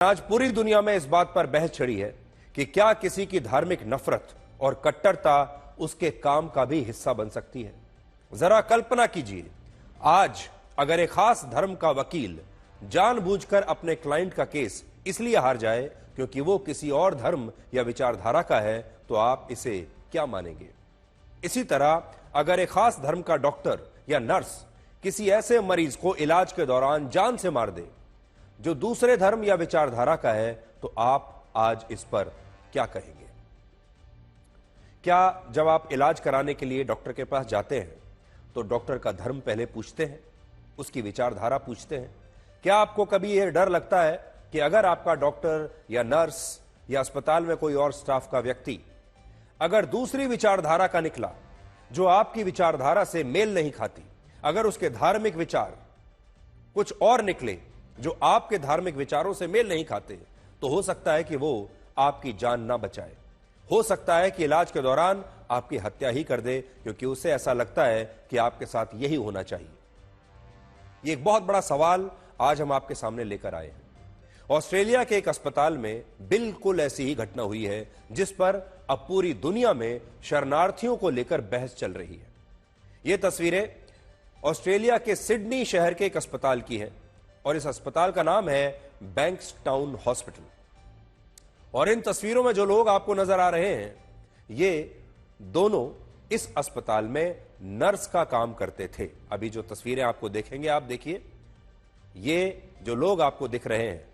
आज पूरी दुनिया में इस बात पर बहस छिड़ी है कि क्या किसी की धार्मिक नफरत और कट्टरता उसके काम का भी हिस्सा बन सकती है। जरा कल्पना कीजिए, आज अगर एक खास धर्म का वकील जानबूझकर अपने क्लाइंट का केस इसलिए हार जाए क्योंकि वो किसी और धर्म या विचारधारा का है, तो आप इसे क्या मानेंगे? इसी तरह अगर एक खास धर्म का डॉक्टर या नर्स किसी ऐसे मरीज को इलाज के दौरान जान से मार दे जो दूसरे धर्म या विचारधारा का है, तो आप आज इस पर क्या कहेंगे? क्या जब आप इलाज कराने के लिए डॉक्टर के पास जाते हैं तो डॉक्टर का धर्म पहले पूछते हैं, उसकी विचारधारा पूछते हैं? क्या आपको कभी यह डर लगता है कि अगर आपका डॉक्टर या नर्स या अस्पताल में कोई और स्टाफ का व्यक्ति अगर दूसरी विचारधारा का निकला जो आपकी विचारधारा से मेल नहीं खाती, अगर उसके धार्मिक विचार कुछ और निकले जो आपके धार्मिक विचारों से मेल नहीं खाते, तो हो सकता है कि वो आपकी जान ना बचाए, हो सकता है कि इलाज के दौरान आपकी हत्या ही कर दे, क्योंकि उसे ऐसा लगता है कि आपके साथ यही होना चाहिए। ये एक बहुत बड़ा सवाल आज हम आपके सामने लेकर आए हैं। ऑस्ट्रेलिया के एक अस्पताल में बिल्कुल ऐसी ही घटना हुई है जिस पर अब पूरी दुनिया में शरणार्थियों को लेकर बहस चल रही है। ये तस्वीरें ऑस्ट्रेलिया के सिडनी शहर के एक अस्पताल की है और इस अस्पताल का नाम है बैंक्सटाउन हॉस्पिटल। और इन तस्वीरों में जो लोग आपको नजर आ रहे हैं, ये दोनों इस अस्पताल में नर्स का काम करते थे। अभी जो तस्वीरें आपको देखेंगे, आप देखिए, ये जो लोग आपको दिख रहे हैं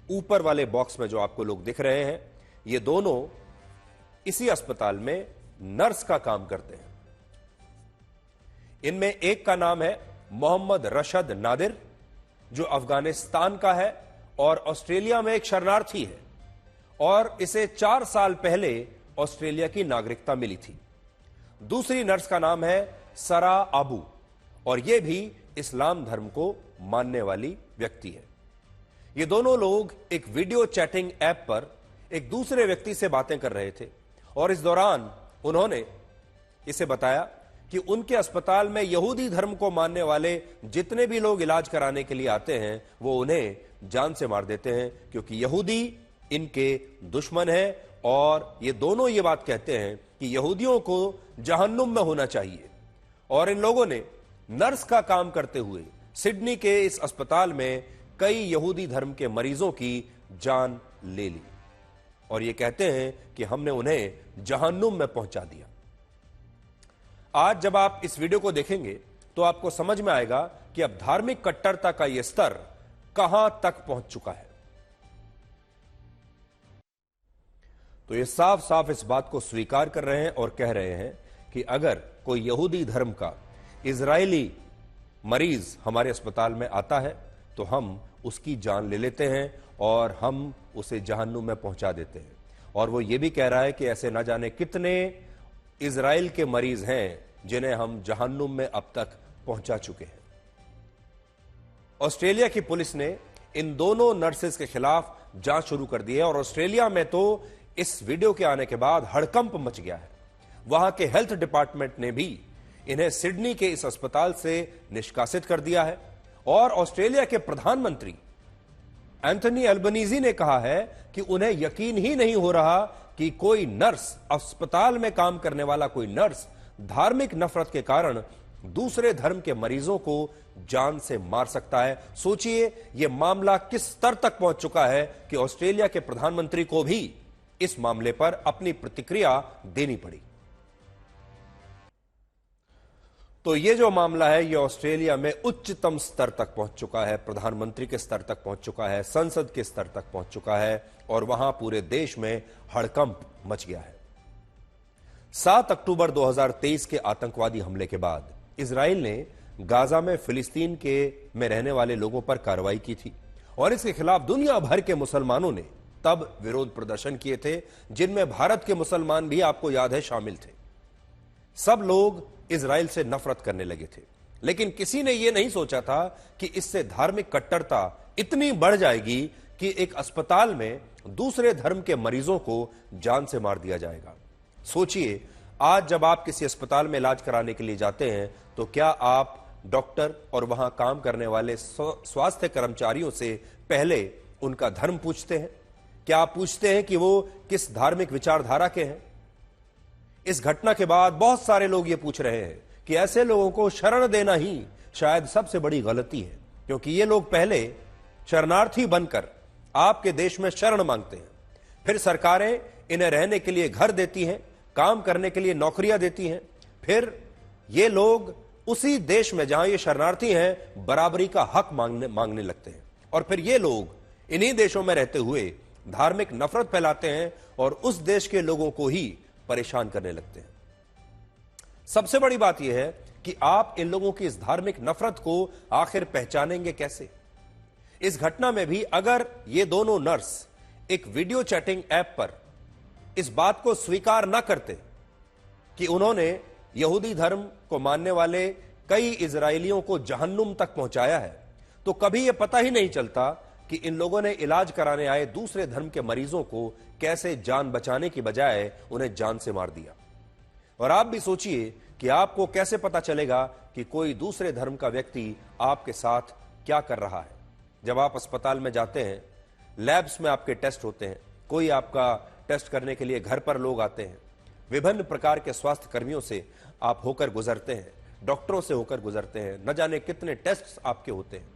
ऊपर वाले बॉक्स में, जो आपको लोग दिख रहे हैं, ये दोनों इसी अस्पताल में नर्स का काम करते हैं। इनमें एक का नाम है मोहम्मद रशद नादिर, जो अफगानिस्तान का है और ऑस्ट्रेलिया में एक शरणार्थी है और इसे 4 साल पहले ऑस्ट्रेलिया की नागरिकता मिली थी। दूसरी नर्स का नाम है सरा आबू और यह भी इस्लाम धर्म को मानने वाली व्यक्ति है। ये दोनों लोग एक वीडियो चैटिंग ऐप पर एक दूसरे व्यक्ति से बातें कर रहे थे और इस दौरान उन्होंने इसे बताया कि उनके अस्पताल में यहूदी धर्म को मानने वाले जितने भी लोग इलाज कराने के लिए आते हैं, वो उन्हें जान से मार देते हैं क्योंकि यहूदी इनके दुश्मन हैं और ये दोनों ये बात कहते हैं कि यहूदियों को जहन्नुम में होना चाहिए। और इन लोगों ने नर्स का काम करते हुए सिडनी के इस अस्पताल में कई यहूदी धर्म के मरीजों की जान ले ली और ये कहते हैं कि हमने उन्हें जहन्नुम में पहुंचा दिया। आज जब आप इस वीडियो को देखेंगे तो आपको समझ में आएगा कि अब धार्मिक कट्टरता का यह स्तर कहां तक पहुंच चुका है। तो ये साफ साफ इस बात को स्वीकार कर रहे हैं और कह रहे हैं कि अगर कोई यहूदी धर्म का इजरायली मरीज हमारे अस्पताल में आता है तो हम उसकी जान ले लेते हैं और हम उसे जहन्नुम में पहुंचा देते हैं। और वो ये भी कह रहा है कि ऐसे ना जाने कितने इजराइल के मरीज हैं जिन्हें हम जहन्नुम में अब तक पहुंचा चुके हैं। ऑस्ट्रेलिया की पुलिस ने इन दोनों नर्सेस के खिलाफ जांच शुरू कर दी है और ऑस्ट्रेलिया में तो इस वीडियो के आने के बाद हड़कंप मच गया है। वहां के हेल्थ डिपार्टमेंट ने भी इन्हें सिडनी के इस अस्पताल से निष्कासित कर दिया है और ऑस्ट्रेलिया के प्रधानमंत्री एंथनी एल्बनीजी ने कहा है कि उन्हें यकीन ही नहीं हो रहा कि कोई नर्स, अस्पताल में काम करने वाला कोई नर्स धार्मिक नफरत के कारण दूसरे धर्म के मरीजों को जान से मार सकता है। सोचिए यह मामला किस स्तर तक पहुंच चुका है कि ऑस्ट्रेलिया के प्रधानमंत्री को भी इस मामले पर अपनी प्रतिक्रिया देनी पड़ी। तो यह जो मामला है यह ऑस्ट्रेलिया में उच्चतम स्तर तक पहुंच चुका है, प्रधानमंत्री के स्तर तक पहुंच चुका है, संसद के स्तर तक पहुंच चुका है और वहां पूरे देश में हड़कंप मच गया है। 7 अक्टूबर 2023 के आतंकवादी हमले के बाद इजराइल ने गाजा में फिलिस्तीन में रहने वाले लोगों पर कार्रवाई की थी और इसके खिलाफ दुनिया भर के मुसलमानों ने तब विरोध प्रदर्शन किए थे, जिनमें भारत के मुसलमान भी, आपको याद है, शामिल थे। सब लोग इजराइल से नफरत करने लगे थे, लेकिन किसी ने यह नहीं सोचा था कि इससे धार्मिक कट्टरता इतनी बढ़ जाएगी कि एक अस्पताल में दूसरे धर्म के मरीजों को जान से मार दिया जाएगा। सोचिए, आज जब आप किसी अस्पताल में इलाज कराने के लिए जाते हैं तो क्या आप डॉक्टर और वहां काम करने वाले स्वास्थ्य कर्मचारियों से पहले उनका धर्म पूछते हैं? क्या आप पूछते हैं कि वो किस धार्मिक विचारधारा के हैं? इस घटना के बाद बहुत सारे लोग ये पूछ रहे हैं कि ऐसे लोगों को शरण देना ही शायद सबसे बड़ी गलती है, क्योंकि ये लोग पहले शरणार्थी बनकर आपके देश में शरण मांगते हैं, फिर सरकारें इन्हें रहने के लिए घर देती हैं, काम करने के लिए नौकरियां देती हैं, फिर ये लोग उसी देश में जहां ये शरणार्थी हैं बराबरी का हक मांगने लगते हैं, और फिर ये लोग इन्हीं देशों में रहते हुए धार्मिक नफरत फैलाते हैं और उस देश के लोगों को ही परेशान करने लगते हैं। सबसे बड़ी बात यह है कि आप इन लोगों की इस धार्मिक नफरत को आखिर पहचानेंगे कैसे? इस घटना में भी अगर ये दोनों नर्स एक वीडियो चैटिंग ऐप पर इस बात को स्वीकार ना करते कि उन्होंने यहूदी धर्म को मानने वाले कई इजरायलियों को जहन्नुम तक पहुंचाया है, तो कभी यह पता ही नहीं चलता कि इन लोगों ने इलाज कराने आए दूसरे धर्म के मरीजों को कैसे जान बचाने की बजाय उन्हें जान से मार दिया। और आप भी सोचिए कि आपको कैसे पता चलेगा कि कोई दूसरे धर्म का व्यक्ति आपके साथ क्या कर रहा है। जब आप अस्पताल में जाते हैं, लैब्स में आपके टेस्ट होते हैं, कोई आपका टेस्ट करने के लिए घर पर लोग आते हैं, विभिन्न प्रकार के स्वास्थ्य कर्मियों से आप होकर गुजरते हैं, डॉक्टरों से होकर गुजरते हैं, न जाने कितने टेस्ट आपके होते हैं,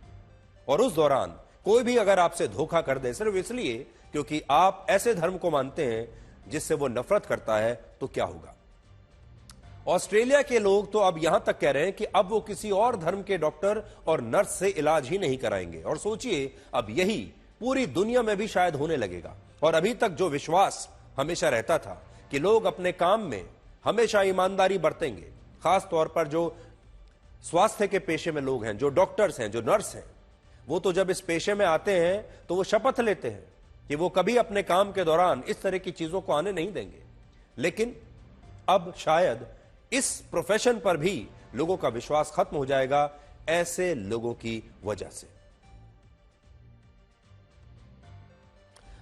और उस दौरान कोई भी अगर आपसे धोखा कर दे सिर्फ इसलिए क्योंकि आप ऐसे धर्म को मानते हैं जिससे वो नफरत करता है, तो क्या होगा? ऑस्ट्रेलिया के लोग तो अब यहां तक कह रहे हैं कि अब वो किसी और धर्म के डॉक्टर और नर्स से इलाज ही नहीं कराएंगे। और सोचिए, अब यही पूरी दुनिया में भी शायद होने लगेगा। और अभी तक जो विश्वास हमेशा रहता था कि लोग अपने काम में हमेशा ईमानदारी बरतेंगे, खास तौर पर जो स्वास्थ्य के पेशे में लोग हैं, जो डॉक्टर्स हैं, जो नर्स हैं, वो तो जब इस पेशे में आते हैं तो वो शपथ लेते हैं कि वो कभी अपने काम के दौरान इस तरह की चीजों को आने नहीं देंगे। लेकिन अब शायद इस प्रोफेशन पर भी लोगों का विश्वास खत्म हो जाएगा ऐसे लोगों की वजह से।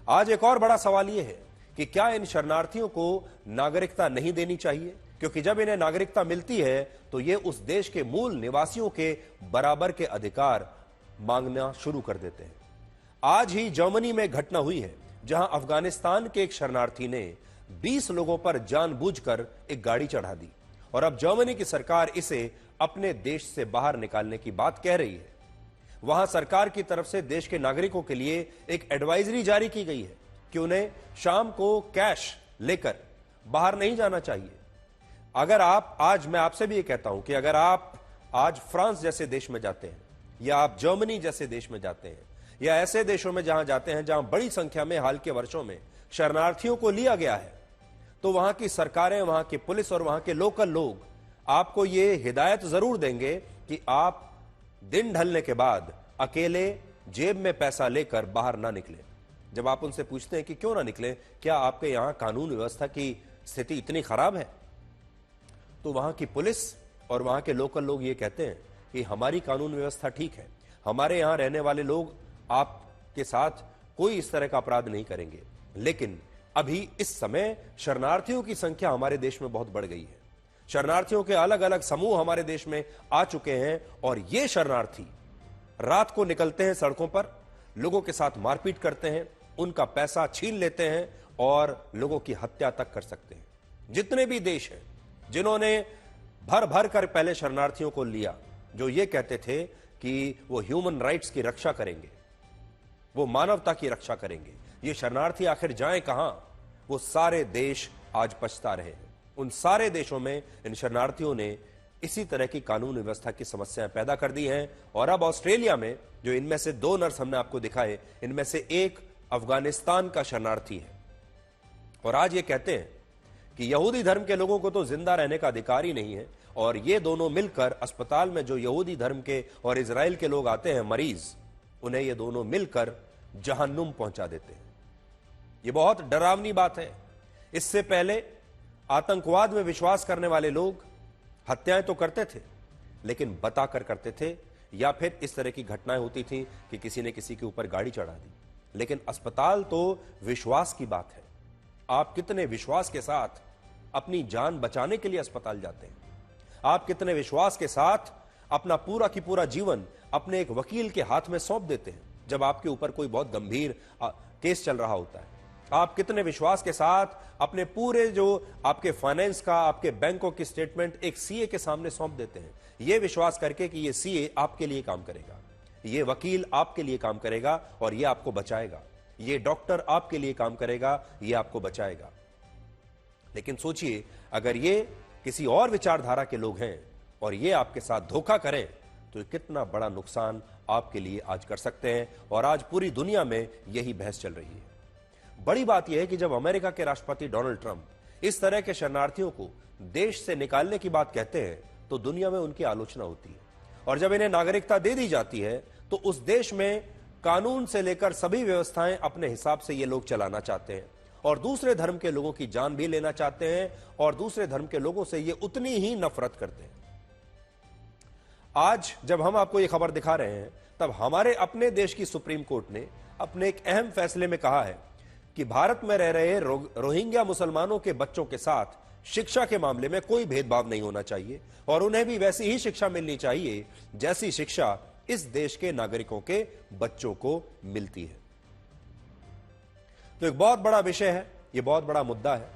आज एक और बड़ा सवाल यह है कि क्या इन शरणार्थियों को नागरिकता नहीं देनी चाहिए? क्योंकि जब इन्हें नागरिकता मिलती है तो ये उस देश के मूल निवासियों के बराबर के अधिकार मांगना शुरू कर देते हैं। आज ही जर्मनी में घटना हुई है जहां अफगानिस्तान के एक शरणार्थी ने 20 लोगों पर जानबूझकर एक गाड़ी चढ़ा दी, और अब जर्मनी की सरकार इसे अपने देश से बाहर निकालने की बात कह रही है। वहां सरकार की तरफ से देश के नागरिकों के लिए एक एडवाइजरी जारी की गई है कि उन्हें शाम को कैश लेकर बाहर नहीं जाना चाहिए। अगर आप आज, मैं आपसे भी ये कहता हूं कि अगर आप आज फ्रांस जैसे देश में जाते हैं, या आप जर्मनी जैसे देश में जाते हैं, या ऐसे देशों में जहां जाते हैं जहां बड़ी संख्या में हाल के वर्षों में शरणार्थियों को लिया गया है, तो वहां की सरकारें, वहां की पुलिस और वहां के लोकल लोग आपको ये हिदायत जरूर देंगे कि आप दिन ढलने के बाद अकेले जेब में पैसा लेकर बाहर ना निकले। जब आप उनसे पूछते हैं कि क्यों ना निकले, क्या आपके यहां कानून व्यवस्था की स्थिति इतनी खराब है, तो वहां की पुलिस और वहां के लोकल लोग ये कहते हैं कि हमारी कानून व्यवस्था ठीक है, हमारे यहां रहने वाले लोग आपके साथ कोई इस तरह का अपराध नहीं करेंगे। लेकिन अभी इस समय शरणार्थियों की संख्या हमारे देश में बहुत बढ़ गई है। शरणार्थियों के अलग अलग समूह हमारे देश में आ चुके हैं, और ये शरणार्थी रात को निकलते हैं सड़कों पर, लोगों के साथ मारपीट करते हैं, उनका पैसा छीन लेते हैं और लोगों की हत्या तक कर सकते हैं। जितने भी देश हैं जिन्होंने भर भर कर पहले शरणार्थियों को लिया, जो ये कहते थे कि वो ह्यूमन राइट्स की रक्षा करेंगे, वो मानवता की रक्षा करेंगे, ये शरणार्थी आखिर जाएं कहां? वो सारे देश आज पछता रहे हैं। उन सारे देशों में इन शरणार्थियों ने इसी तरह की कानून व्यवस्था की समस्याएं पैदा कर दी हैं। और अब ऑस्ट्रेलिया में जो इनमें से 2 नर्स हमने आपको दिखाए, इनमें से एक अफगानिस्तान का शरणार्थी है, और आज ये कहते हैं कि यहूदी धर्म के लोगों को तो जिंदा रहने का अधिकार ही नहीं है, और ये दोनों मिलकर अस्पताल में जो यहूदी धर्म के और इजराइल के लोग आते हैं मरीज, उन्हें ये दोनों मिलकर जहन्नुम पहुंचा देते हैं। ये बहुत डरावनी बात है। इससे पहले आतंकवाद में विश्वास करने वाले लोग हत्याएं तो करते थे, लेकिन बताकर करते थे, या फिर इस तरह की घटनाएं होती थी कि किसी ने किसी के ऊपर गाड़ी चढ़ा दी। लेकिन अस्पताल तो विश्वास की बात है। आप कितने विश्वास के साथ अपनी जान बचाने के लिए अस्पताल जाते हैं, आप कितने विश्वास के साथ अपना पूरा की पूरा जीवन अपने एक वकील के हाथ में सौंप देते हैं, जब आपके ऊपर कोई बहुत गंभीर केस चल रहा होता है। आप कितने विश्वास के साथ अपने पूरे जो आपके फाइनेंस का, आपके बैंकों की स्टेटमेंट एक सीए के सामने सौंप देते हैं, यह विश्वास करके कि यह सीए आपके लिए काम करेगा, यह वकील आपके लिए काम करेगा और यह आपको बचाएगा, यह डॉक्टर आपके लिए काम करेगा, यह आपको बचाएगा। लेकिन सोचिए, अगर ये किसी और विचारधारा के लोग हैं और ये आपके साथ धोखा करें तो कितना बड़ा नुकसान आपके लिए आज कर सकते हैं। और आज पूरी दुनिया में यही बहस चल रही है। बड़ी बात यह है कि जब अमेरिका के राष्ट्रपति डोनाल्ड ट्रंप इस तरह के शरणार्थियों को देश से निकालने की बात कहते हैं तो दुनिया में उनकी आलोचना होती है। और जब इन्हें नागरिकता दे दी जाती है तो उस देश में कानून से लेकर सभी व्यवस्थाएं अपने हिसाब से ये लोग चलाना चाहते हैं और दूसरे धर्म के लोगों की जान भी लेना चाहते हैं और दूसरे धर्म के लोगों से ये उतनी ही नफरत करते हैं। आज जब हम आपको ये खबर दिखा रहे हैं तब हमारे अपने देश की सुप्रीम कोर्ट ने अपने एक अहम फैसले में कहा है कि भारत में रह रहे रोहिंग्या मुसलमानों के बच्चों के साथ शिक्षा के मामले में कोई भेदभाव नहीं होना चाहिए और उन्हें भी वैसी ही शिक्षा मिलनी चाहिए जैसी शिक्षा इस देश के नागरिकों के बच्चों को मिलती है। तो एक बहुत बड़ा विषय है, यह बहुत बड़ा मुद्दा है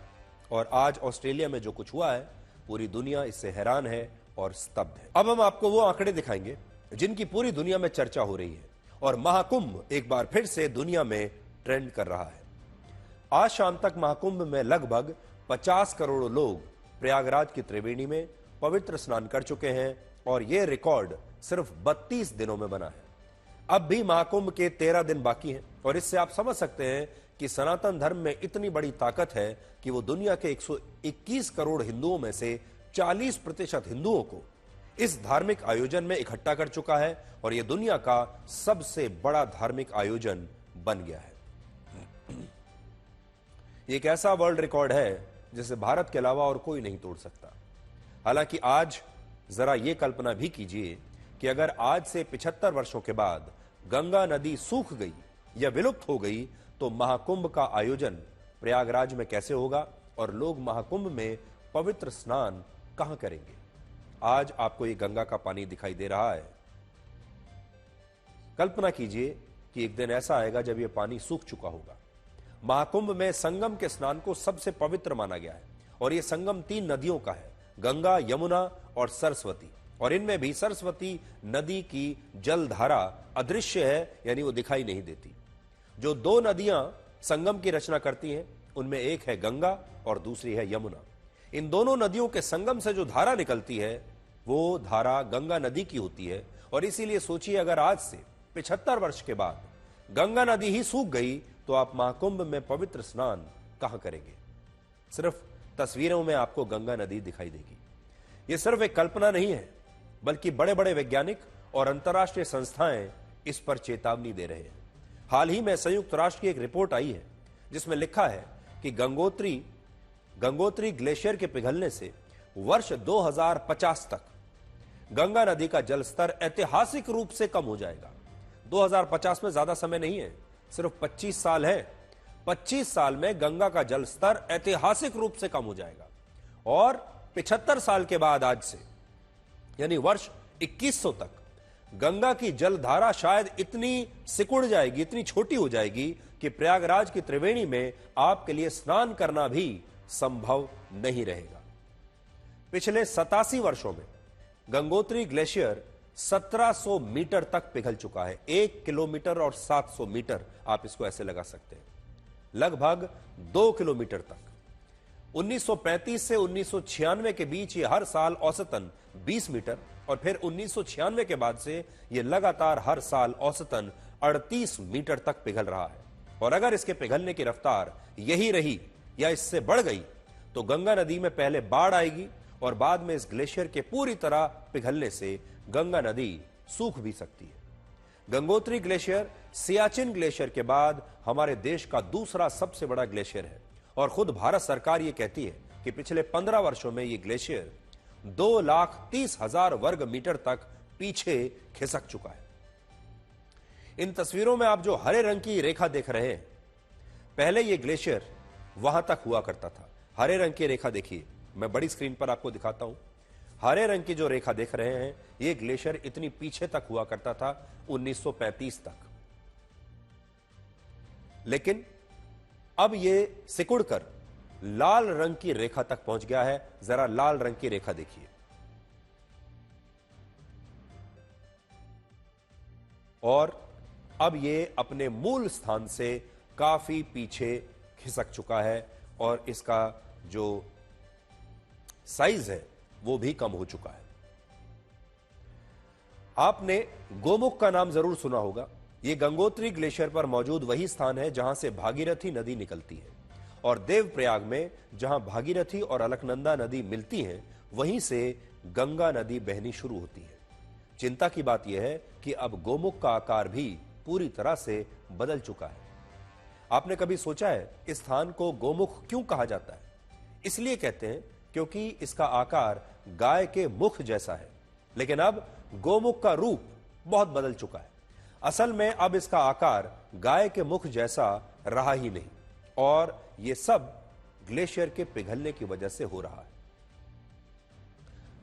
और आज ऑस्ट्रेलिया में जो कुछ हुआ है पूरी दुनिया इससे हैरान है और स्तब्ध है। अब हम आपको वो आंकड़े दिखाएंगे जिनकी पूरी दुनिया में चर्चा हो रही है और महाकुंभ एक बार फिर से दुनिया में ट्रेंड कर रहा है। आज शाम तक महाकुंभ में लगभग 50 करोड़ लोग प्रयागराज की त्रिवेणी में पवित्र स्नान कर चुके हैं और यह रिकॉर्ड सिर्फ 32 दिनों में बना है। अब भी महाकुंभ के 13 दिन बाकी हैं और इससे आप समझ सकते हैं कि सनातन धर्म में इतनी बड़ी ताकत है कि वो दुनिया के 121 करोड़ हिंदुओं में से 40% हिंदुओं को इस धार्मिक आयोजन में इकट्ठा कर चुका है और यह दुनिया का सबसे बड़ा धार्मिक आयोजन बन गया है। यह एक ऐसा वर्ल्ड रिकॉर्ड है जिसे भारत के अलावा और कोई नहीं तोड़ सकता। हालांकि आज जरा यह कल्पना भी कीजिए कि अगर आज से 75 वर्षों के बाद गंगा नदी सूख गई या विलुप्त हो गई तो महाकुंभ का आयोजन प्रयागराज में कैसे होगा और लोग महाकुंभ में पवित्र स्नान कहां करेंगे। आज आपको ये गंगा का पानी दिखाई दे रहा है। कल्पना कीजिए कि एक दिन ऐसा आएगा जब यह पानी सूख चुका होगा। महाकुंभ में संगम के स्नान को सबसे पवित्र माना गया है और यह संगम 3 नदियों का है, गंगा, यमुना और सरस्वती। और इनमें भी सरस्वती नदी की जलधारा अदृश्य है, यानी वो दिखाई नहीं देती। जो 2 नदियां संगम की रचना करती हैं उनमें एक है गंगा और दूसरी है यमुना। इन दोनों नदियों के संगम से जो धारा निकलती है वो धारा गंगा नदी की होती है और इसीलिए सोचिए, अगर आज से 75 वर्ष के बाद गंगा नदी ही सूख गई तो आप महाकुंभ में पवित्र स्नान कहां करेंगे। सिर्फ तस्वीरों में आपको गंगा नदी दिखाई देगी। यह सिर्फ एक कल्पना नहीं है बल्कि बड़े बड़े वैज्ञानिक और अंतर्राष्ट्रीय संस्थाएं इस पर चेतावनी दे रहे हैं। हाल ही में संयुक्त राष्ट्र की एक रिपोर्ट आई है जिसमें लिखा है कि गंगोत्री ग्लेशियर के पिघलने से वर्ष 2050 तक गंगा नदी का जलस्तर ऐतिहासिक रूप से कम हो जाएगा। 2050 में ज्यादा समय नहीं है, सिर्फ 25 साल है। 25 साल में गंगा का जलस्तर ऐतिहासिक रूप से कम हो जाएगा और 75 साल के बाद आज से यानी वर्ष 2100 तक गंगा की जलधारा शायद इतनी सिकुड़ जाएगी, इतनी छोटी हो जाएगी कि प्रयागराज की त्रिवेणी में आपके लिए स्नान करना भी संभव नहीं रहेगा। पिछले 87 वर्षों में गंगोत्री ग्लेशियर 1700 मीटर तक पिघल चुका है। 1 किलोमीटर और 700 मीटर, आप इसको ऐसे लगा सकते हैं, लगभग 2 किलोमीटर तक। 1935 से 1996 के बीच ये हर साल औसतन 20 मीटर और फिर 1996 के बाद से ये लगातार हर साल औसतन 38 मीटर तक पिघल रहा है। और अगर इसके पिघलने की रफ्तार यही रही या इससे बढ़ गई तो गंगा नदी में पहले बाढ़ आएगी और बाद में इस ग्लेशियर के पूरी तरह पिघलने से गंगा नदी सूख भी सकती है। गंगोत्री ग्लेशियर सियाचिन ग्लेशियर के बाद हमारे देश का दूसरा सबसे बड़ा ग्लेशियर है और खुद भारत सरकार यह कहती है कि पिछले 15 वर्षों में यह ग्लेशियर 2,30,000 वर्ग मीटर तक पीछे खिसक चुका है। इन तस्वीरों में आप जो हरे रंग की रेखा देख रहे हैं, पहले यह ग्लेशियर वहां तक हुआ करता था। हरे रंग की रेखा देखिए, मैं बड़ी स्क्रीन पर आपको दिखाता हूं। हरे रंग की जो रेखा देख रहे हैं, यह ग्लेशियर इतनी पीछे तक हुआ करता था 1935 तक। लेकिन अब ये सिकुड़कर लाल रंग की रेखा तक पहुंच गया है। जरा लाल रंग की रेखा देखिए, और अब ये अपने मूल स्थान से काफी पीछे खिसक चुका है और इसका जो साइज है वो भी कम हो चुका है। आपने गोमुख का नाम जरूर सुना होगा। यह गंगोत्री ग्लेशियर पर मौजूद वही स्थान है जहां से भागीरथी नदी निकलती है, और देवप्रयाग में जहां भागीरथी और अलकनंदा नदी मिलती हैं, वहीं से गंगा नदी बहनी शुरू होती है। चिंता की बात यह है कि अब गोमुख का आकार भी पूरी तरह से बदल चुका है। आपने कभी सोचा है इस स्थान को गोमुख क्यों कहा जाता है? इसलिए कहते हैं क्योंकि इसका आकार गाय के मुख जैसा है, लेकिन अब गोमुख का रूप बहुत बदल चुका है। असल में अब इसका आकार गाय के मुख जैसा रहा ही नहीं, और यह सब ग्लेशियर के पिघलने की वजह से हो रहा है।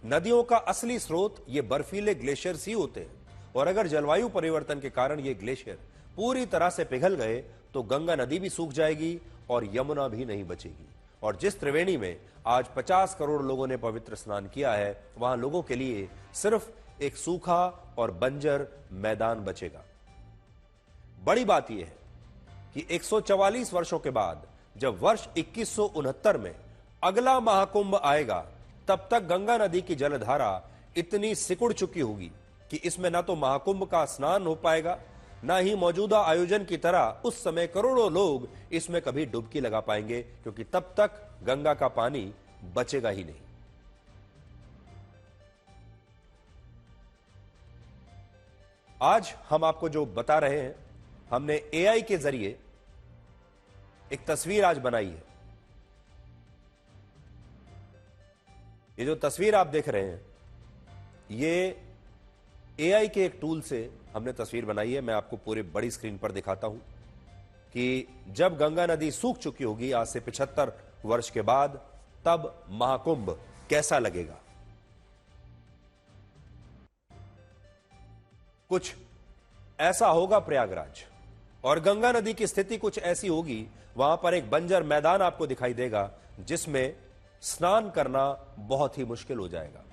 नदियों का असली स्रोत ये बर्फीले ग्लेशियर्स ही होते हैं, और अगर जलवायु परिवर्तन के कारण ये ग्लेशियर पूरी तरह से पिघल गए तो गंगा नदी भी सूख जाएगी और यमुना भी नहीं बचेगी। और जिस त्रिवेणी में आज 50 करोड़ लोगों ने पवित्र स्नान किया है, वहां लोगों के लिए सिर्फ एक सूखा और बंजर मैदान बचेगा। बड़ी बात यह है कि 144 वर्षों के बाद जब वर्ष 2169 में अगला महाकुंभ आएगा, तब तक गंगा नदी की जलधारा इतनी सिकुड़ चुकी होगी कि इसमें ना तो महाकुंभ का स्नान हो पाएगा, ना ही मौजूदा आयोजन की तरह उस समय करोड़ों लोग इसमें कभी डुबकी लगा पाएंगे, क्योंकि तब तक गंगा का पानी बचेगा ही नहीं। आज हम आपको जो बता रहे हैं, हमने एआई के जरिए एक तस्वीर आज बनाई है। ये जो तस्वीर आप देख रहे हैं, ये एआई के एक टूल से हमने तस्वीर बनाई है। मैं आपको पूरे बड़ी स्क्रीन पर दिखाता हूं कि जब गंगा नदी सूख चुकी होगी आज से 75 वर्ष के बाद, तब महाकुंभ कैसा लगेगा। कुछ ऐसा होगा प्रयागराज, और गंगा नदी की स्थिति कुछ ऐसी होगी। वहां पर एक बंजर मैदान आपको दिखाई देगा जिसमें स्नान करना बहुत ही मुश्किल हो जाएगा।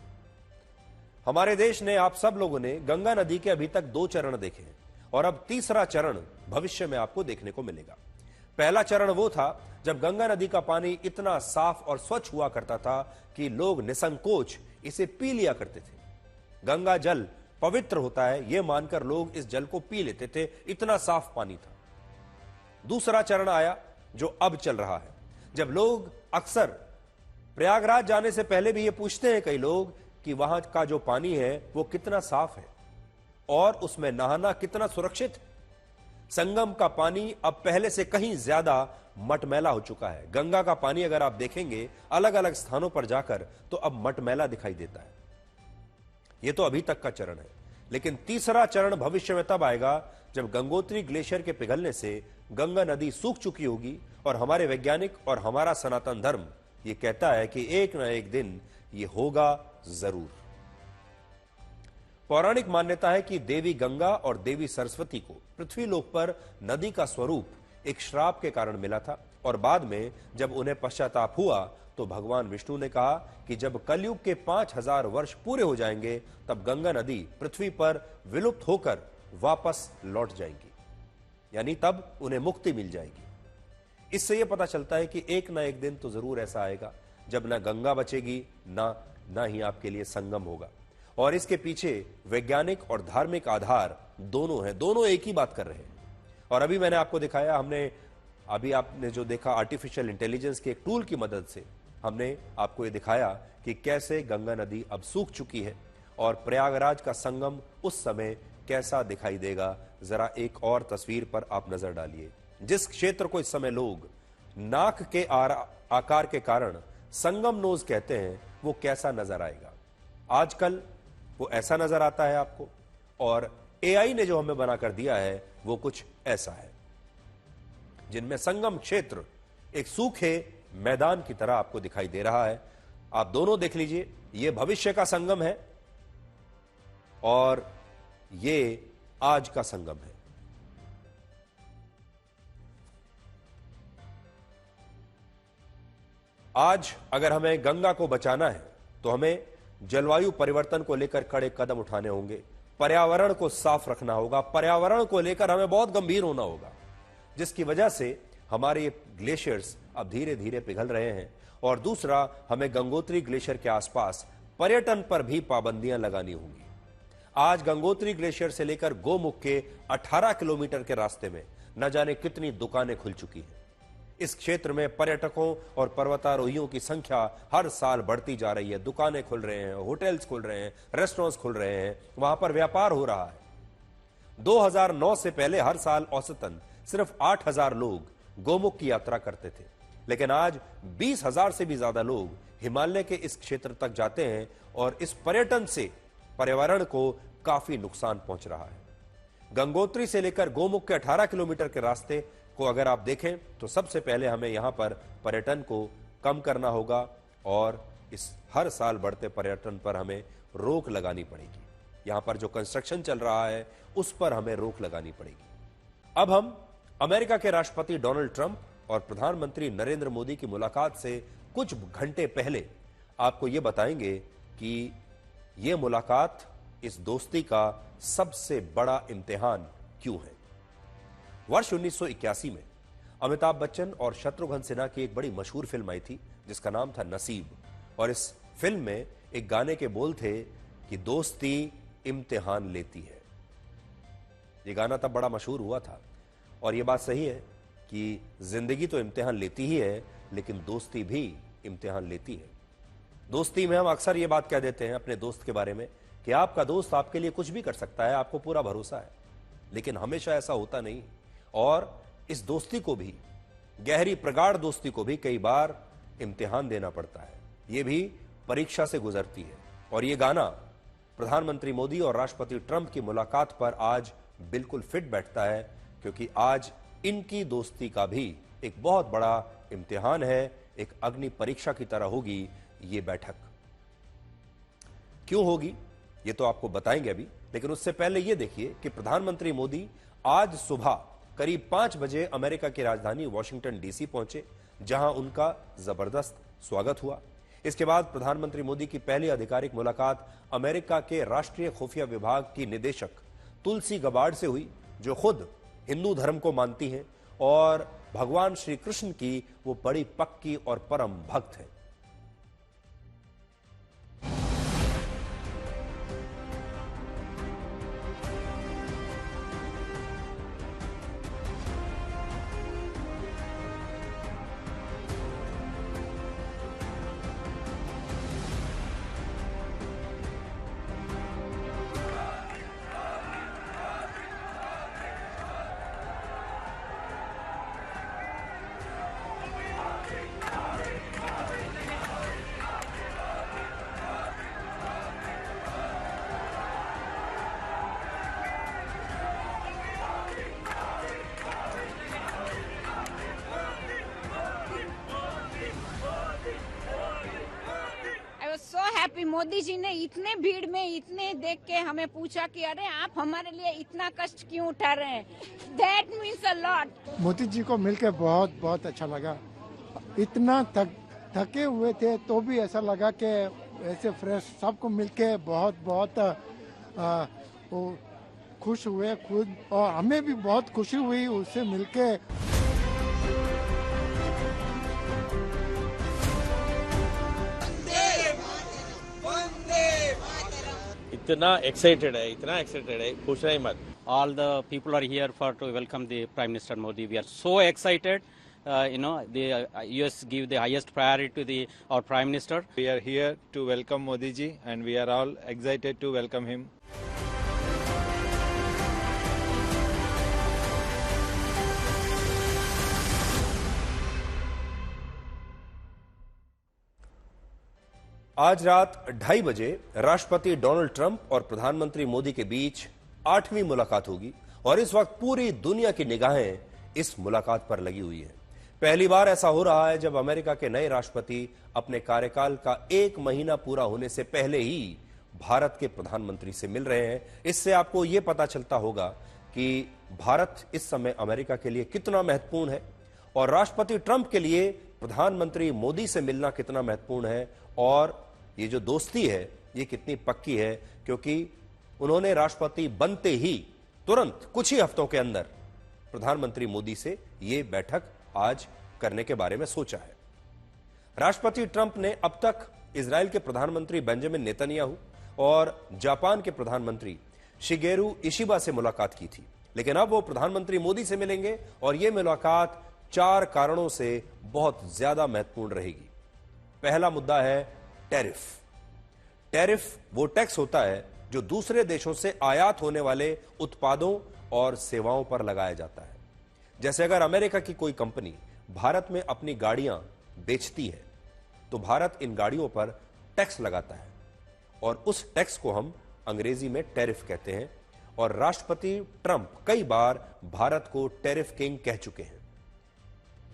हमारे देश ने, आप सब लोगों ने गंगा नदी के अभी तक 2 चरण देखे हैं, और अब तीसरा चरण भविष्य में आपको देखने को मिलेगा। पहला चरण वो था जब गंगा नदी का पानी इतना साफ और स्वच्छ हुआ करता था कि लोग निसंकोच इसे पी लिया करते थे। गंगा जल पवित्र होता है यह मानकर लोग इस जल को पी लेते थे, इतना साफ पानी था। दूसरा चरण आया जो अब चल रहा है, जब लोग अक्सर प्रयागराज जाने से पहले भी ये पूछते हैं कई लोग कि वहां का जो पानी है वो कितना साफ है और उसमें नहाना कितना सुरक्षित है। संगम का पानी अब पहले से कहीं ज्यादा मटमैला हो चुका है। गंगा का पानी अगर आप देखेंगे अलग अलग स्थानों पर जाकर, तो अब मटमैला दिखाई देता है। यह तो अभी तक का चरण है, लेकिन तीसरा चरण भविष्य में तब आएगा जब गंगोत्री ग्लेशियर के पिघलने से गंगा नदी सूख चुकी होगी, और हमारे वैज्ञानिक और हमारा सनातन धर्म यह कहता है कि एक न एक दिन यह होगा जरूर। पौराणिक मान्यता है कि देवी गंगा और देवी सरस्वती को पृथ्वीलोक पर नदी का स्वरूप एक श्राप के कारण मिला था, और बाद में जब उन्हें पश्चाताप हुआ तो भगवान विष्णु ने कहा कि जब कलयुग के 5000 वर्ष पूरे हो जाएंगे, तब गंगा नदी पृथ्वी पर विलुप्त होकर वापस लौट जाएंगी, यानी तब उन्हें मुक्ति मिल जाएगी। इससे यह पता चलता है कि एक ना एक दिन तो जरूर ऐसा आएगा जब ना गंगा बचेगी, ना ही आपके लिए संगम होगा। और इसके पीछे वैज्ञानिक और धार्मिक आधार दोनों हैं, दोनों एक ही बात कर रहे हैं। और अभी मैंने आपको दिखाया, अभी आपने जो देखा आर्टिफिशियल इंटेलिजेंस के एक टूल की मदद से हमने आपको ये दिखाया कि कैसे गंगा नदी अब सूख चुकी है और प्रयागराज का संगम उस समय कैसा दिखाई देगा। जरा एक और तस्वीर पर आप नजर डालिए। जिस क्षेत्र को इस समय लोग नाक के आकार के कारण संगम नोज कहते हैं, वो कैसा नजर आएगा। आजकल वो ऐसा नजर आता है आपको, और एआई ने जो हमें बनाकर दिया है वो कुछ ऐसा है, जिनमें संगम क्षेत्र एक सूखे मैदान की तरह आपको दिखाई दे रहा है। आप दोनों देख लीजिए, ये भविष्य का संगम है और ये आज का संगम है। आज अगर हमें गंगा को बचाना है तो हमें जलवायु परिवर्तन को लेकर कड़े कदम उठाने होंगे, पर्यावरण को साफ रखना होगा, पर्यावरण को लेकर हमें बहुत गंभीर होना होगा, जिसकी वजह से हमारे ग्लेशियर्स अब धीरे धीरे पिघल रहे हैं। और दूसरा, हमें गंगोत्री ग्लेशियर के आसपास पर्यटन पर भी पाबंदियां लगानी होंगी। आज गंगोत्री ग्लेशियर से लेकर गोमुख के 18 किलोमीटर के रास्ते में न जाने कितनी दुकानें खुल चुकी हैं। इस क्षेत्र में पर्यटकों और पर्वतारोहियों की संख्या हर साल बढ़ती जा रही है। दुकानें खुल रहे हैं, होटल्स खुल रहे हैं, रेस्टोरेंट्स खुल रहे हैं, वहां पर व्यापार हो रहा है। 2009 से पहले हर साल औसतन सिर्फ 8,000 लोग गोमुख की यात्रा करते थे, लेकिन आज 20,000 से भी ज्यादा लोग हिमालय के इस क्षेत्र तक जाते हैं और इस पर्यटन से पर्यावरण को काफी नुकसान पहुंच रहा है। गंगोत्री से लेकर गोमुख के 18 किलोमीटर के रास्ते को अगर आप देखें तो सबसे पहले हमें यहां पर पर्यटन को कम करना होगा और इस हर साल बढ़ते पर्यटन पर हमें रोक लगानी पड़ेगी। यहां पर जो कंस्ट्रक्शन चल रहा है उस पर हमें रोक लगानी पड़ेगी। अब हम अमेरिका के राष्ट्रपति डोनाल्ड ट्रंप और प्रधानमंत्री नरेंद्र मोदी की मुलाकात से कुछ घंटे पहले आपको यह बताएंगे कि यह मुलाकात इस दोस्ती का सबसे बड़ा इम्तिहान क्यों है। वर्ष 1981 में अमिताभ बच्चन और शत्रुघ्न सिन्हा की एक बड़ी मशहूर फिल्म आई थी जिसका नाम था नसीब, और इस फिल्म में एक गाने के बोल थे कि दोस्ती इम्तिहान लेती है। यह गाना तब बड़ा मशहूर हुआ था और यह बात सही है कि जिंदगी तो इम्तिहान लेती ही है, लेकिन दोस्ती भी इम्तिहान लेती है। दोस्ती में हम अक्सर यह बात कह देते हैं अपने दोस्त के बारे में कि आपका दोस्त आपके लिए कुछ भी कर सकता है, आपको पूरा भरोसा है, लेकिन हमेशा ऐसा होता नहीं। और इस दोस्ती को भी, गहरी प्रगाढ़ दोस्ती को भी कई बार इम्तिहान देना पड़ता है, यह भी परीक्षा से गुजरती है। और यह गाना प्रधानमंत्री मोदी और राष्ट्रपति ट्रंप की मुलाकात पर आज बिल्कुल फिट बैठता है, क्योंकि आज इनकी दोस्ती का भी एक बहुत बड़ा इम्तिहान है, एक अग्नि परीक्षा की तरह होगी ये बैठक। क्यों होगी ये तो आपको बताएंगे अभी, लेकिन उससे पहले ये देखिए कि प्रधानमंत्री मोदी आज सुबह करीब 5 बजे अमेरिका की राजधानी वॉशिंगटन डीसी पहुंचे, जहां उनका जबरदस्त स्वागत हुआ। इसके बाद प्रधानमंत्री मोदी की पहली आधिकारिक मुलाकात अमेरिका के राष्ट्रीय खुफिया विभाग की निदेशक तुलसी गबार्ड से हुई, जो खुद हिंदू धर्म को मानती हैं और भगवान श्री कृष्ण की वो बड़ी पक्की और परम भक्त है। हैप्पी मोदी जी ने इतने भीड़ में इतने देख के हमें पूछा कि अरे आप हमारे लिए इतना कष्ट क्यों उठा रहे हैं। That means a lot. Modi ji को मिलकर बहुत बहुत अच्छा लगा। इतना थके हुए थे तो भी ऐसा लगा कि ऐसे फ्रेश सबको मिलके बहुत बहुत वो खुश हुए खुद, और हमें भी बहुत खुशी हुई उससे मिलके। इतना एक्साइटेड है पूछना ही मत। All the people are here for to welcome the Prime Minister Modi. We are so excited. The US give the highest priority to our Prime Minister. We are here to welcome Modi ji, and we are all excited to welcome him. आज रात 2:30 बजे राष्ट्रपति Donald Trump और प्रधानमंत्री मोदी के बीच 8वीं मुलाकात होगी और इस वक्त पूरी दुनिया की निगाहें इस मुलाकात पर लगी हुई है। पहली बार ऐसा हो रहा है जब अमेरिका के नए राष्ट्रपति अपने कार्यकाल का 1 महीना पूरा होने से पहले ही भारत के प्रधानमंत्री से मिल रहे हैं। इससे आपको यह पता चलता होगा कि भारत इस समय अमेरिका के लिए कितना महत्वपूर्ण है और राष्ट्रपति ट्रंप के लिए प्रधानमंत्री मोदी से मिलना कितना महत्वपूर्ण है और ये जो दोस्ती है ये कितनी पक्की है, क्योंकि उन्होंने राष्ट्रपति बनते ही तुरंत कुछ ही हफ्तों के अंदर प्रधानमंत्री मोदी से ये बैठक आज करने के बारे में सोचा है। राष्ट्रपति ट्रंप ने अब तक इजराइल के प्रधानमंत्री बेंजामिन नेतन्याहू और जापान के प्रधानमंत्री शिगेरू इशिबा से मुलाकात की थी, लेकिन अब वो प्रधानमंत्री मोदी से मिलेंगे और यह मुलाकात 4 कारणों से बहुत ज्यादा महत्वपूर्ण रहेगी। पहला मुद्दा है टैरिफ। टैरिफ वो टैक्स होता है जो दूसरे देशों से आयात होने वाले उत्पादों और सेवाओं पर लगाया जाता है। जैसे अगर अमेरिका की कोई कंपनी भारत में अपनी गाड़ियां बेचती है तो भारत इन गाड़ियों पर टैक्स लगाता है और उस टैक्स को हम अंग्रेजी में टैरिफ कहते हैं। और राष्ट्रपति ट्रंप कई बार भारत को टैरिफ किंग कह चुके हैं।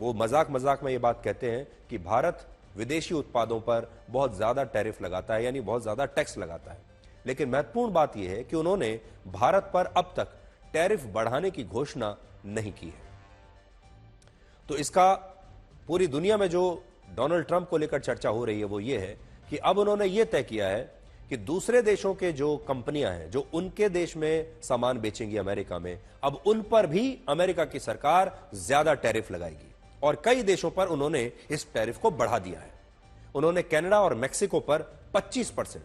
वो मजाक मजाक में ये बात कहते हैं कि भारत विदेशी उत्पादों पर बहुत ज्यादा टैरिफ लगाता है, यानी बहुत ज्यादा टैक्स लगाता है। लेकिन महत्वपूर्ण बात यह है कि उन्होंने भारत पर अब तक टैरिफ बढ़ाने की घोषणा नहीं की है। तो इसका पूरी दुनिया में जो डोनाल्ड ट्रंप को लेकर चर्चा हो रही है वो ये है कि अब उन्होंने ये तय किया है कि दूसरे देशों के जो कंपनियां हैं जो उनके देश में सामान बेचेंगी अमेरिका में, अब उन पर भी अमेरिका की सरकार ज्यादा टैरिफ लगाएगी और कई देशों पर उन्होंने इस टैरिफ को बढ़ा दिया है। उन्होंने कनाडा और मेक्सिको पर 25%,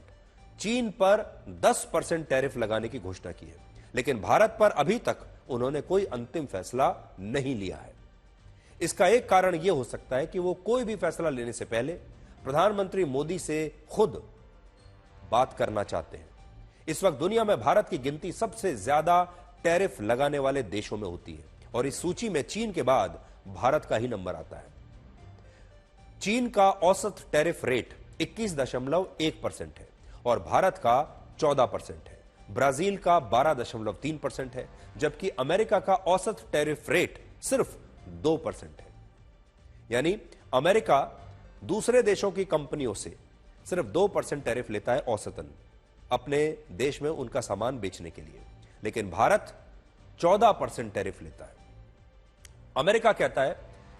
चीन पर 10% टैरिफ लगाने की घोषणा की है, लेकिन भारत पर अभी तक उन्होंने कोई अंतिम फैसला नहीं लिया है। इसका एक कारण यह हो सकता है कि वो कोई भी फैसला लेने से पहले प्रधानमंत्री मोदी से खुद बात करना चाहते हैं। इस वक्त दुनिया में भारत की गिनती सबसे ज्यादा टैरिफ लगाने वाले देशों में होती है और इस सूची में चीन के बाद भारत का ही नंबर आता है। चीन का औसत टैरिफ रेट 21.1% है और भारत का 14% है। ब्राजील का 12.3% है, जबकि अमेरिका का औसत टैरिफ रेट सिर्फ 2% है। यानी अमेरिका दूसरे देशों की कंपनियों से सिर्फ 2% टैरिफ लेता है औसतन अपने देश में उनका सामान बेचने के लिए, लेकिन भारत 14% टैरिफ लेता है। अमेरिका कहता है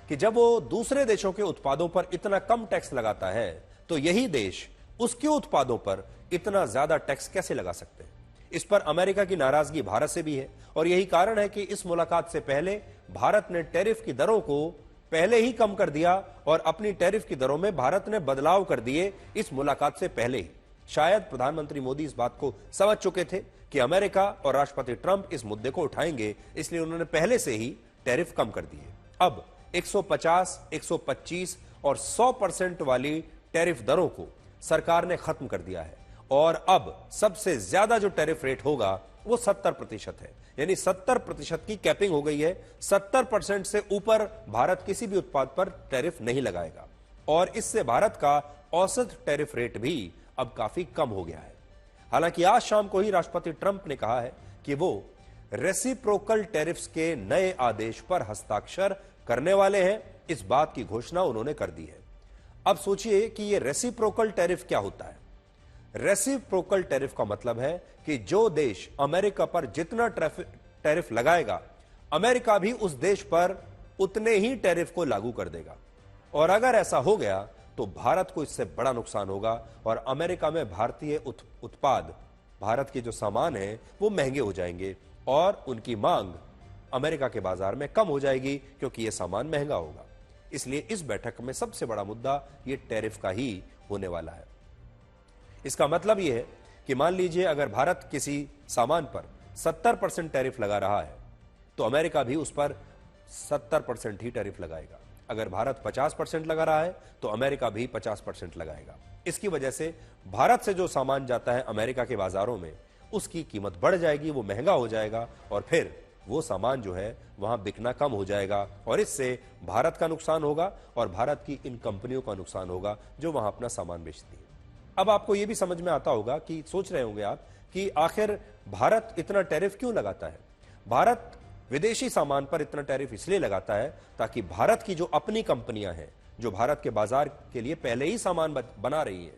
कि जब वो दूसरे देशों के उत्पादों पर इतना कम टैक्स लगाता है तो यही देश उसके उत्पादों पर इतना ज्यादा टैक्स कैसे लगा सकते हैं। इस पर अमेरिका की नाराजगी भारत से भी है और यही कारण है कि इस मुलाकात से पहले भारत ने टैरिफ की दरों को पहले ही कम कर दिया और अपनी टैरिफ की दरों में भारत ने बदलाव कर दिए इस मुलाकात से पहले ही। शायद प्रधानमंत्री मोदी इस बात को समझ चुके थे कि अमेरिका और राष्ट्रपति ट्रंप इस मुद्दे को उठाएंगे, इसलिए उन्होंने पहले से ही टैरिफ कम कर दिए। अब 150, 125 और 100% वाली टैरिफ दरों को सरकार ने खत्म कर दिया है और अब सबसे ज्यादा जो टैरिफ रेट होगा वो 70% है, यानी 70% की कैपिंग हो गई है। 70% से ऊपर भारत किसी भी उत्पाद पर टैरिफ नहीं लगाएगा और इससे भारत का औसत टैरिफ रेट भी अब काफी कम हो गया है। हालांकि आज शाम को ही राष्ट्रपति ट्रंप ने कहा है कि वो रेसिप्रोकल टैरिफ्स के नए आदेश पर हस्ताक्षर करने वाले हैं। इस बात की घोषणा उन्होंने कर दी है। अब सोचिए कि यह रेसिप्रोकल टैरिफ क्या होता है। रेसिप्रोकल टैरिफ का मतलब है कि जो देश अमेरिका पर जितना टैरिफ लगाएगा, अमेरिका भी उस देश पर उतने ही टैरिफ को लागू कर देगा। और अगर ऐसा हो गया तो भारत को इससे बड़ा नुकसान होगा और अमेरिका में भारतीय उत्पाद, भारत के जो सामान है वो महंगे हो जाएंगे और उनकी मांग अमेरिका के बाजार में कम हो जाएगी क्योंकि यह सामान महंगा होगा। इसलिए इस बैठक में सबसे बड़ा मुद्दा यह टैरिफ का ही होने वाला है। इसका मतलब यह है कि मान लीजिए अगर भारत किसी सामान पर 70% टैरिफ लगा रहा है तो अमेरिका भी उस पर 70% ही टैरिफ लगाएगा। अगर भारत 50% लगा रहा है तो अमेरिका भी 50% लगाएगा। इसकी वजह से भारत से जो सामान जाता है अमेरिका के बाजारों में उसकी कीमत बढ़ जाएगी, वो महंगा हो जाएगा और फिर वो सामान जो है वहां बिकना कम हो जाएगा और इससे भारत का नुकसान होगा और भारत की इन कंपनियों का नुकसान होगा जो वहां अपना सामान बेचती है। अब आपको यह भी समझ में आता होगा कि सोच रहे होंगे आप कि आखिर भारत इतना टैरिफ क्यों लगाता है। भारत विदेशी सामान पर इतना टैरिफ इसलिए लगाता है ताकि भारत की जो अपनी कंपनियां हैं जो भारत के बाजार के लिए पहले ही सामान बना रही हैं,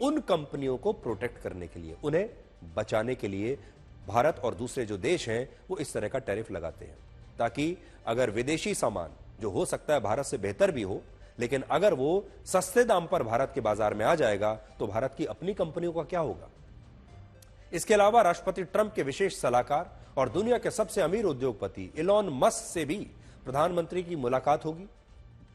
उन कंपनियों को प्रोटेक्ट करने के लिए, उन्हें बचाने के लिए भारत और दूसरे जो देश हैं वो इस तरह का टैरिफ लगाते हैं ताकि अगर विदेशी सामान जो हो सकता है भारत से बेहतर भी हो, लेकिन अगर वो सस्ते दाम पर भारत के बाजार में आ जाएगा तो भारत की अपनी कंपनियों का क्या होगा? इसके अलावा राष्ट्रपति ट्रंप के विशेष सलाहकार और दुनिया के सबसे अमीर उद्योगपति इलॉन मस्क से भी प्रधानमंत्री की मुलाकात होगी,